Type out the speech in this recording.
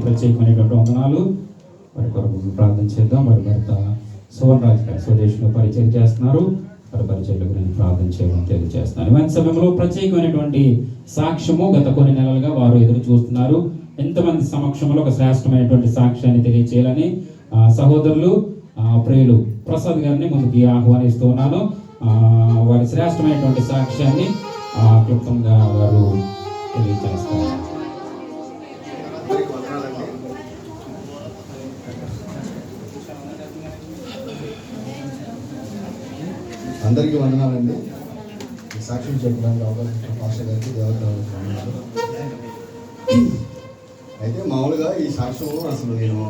ప్రత్యేకమైనటువంటి వందనాలు. వారి కొరకు ప్రార్థన చేద్దాం. వారి భర్త సువర్ణ రాజ్ గారు స్వదేశంలో పరిచయం చేస్తున్నారు. వారి పరిచయాల గురించి ప్రార్థన చేయడం తెలియజేస్తున్నారు. ఇలాంటి సమయంలో ప్రత్యేకమైనటువంటి సాక్ష్యము గత కొన్ని నెలలుగా వారు ఎదురు చూస్తున్నారు. ఎంతమంది సమక్షంలో ఒక శ్రేష్టమైనటువంటి సాక్ష్యాన్ని తెలియజేయాలని సహోదరులు ప్రియులు ప్రసాద్ గారిని ముందుకి ఆహ్వానిస్తూ ఉన్నాను. వారి శ్రేష్టమైనటువంటి సాక్ష్యాన్ని క్లుప్తంగా వారు తెలియజేస్తారు. అందరికీ వందనాలండి. సాక్ష్యం చెప్పడానికి అవకాశం పాస్టర్ గారికి దేవత. అయితే మామూలుగా ఈ సాక్ష్యం అసలు నేను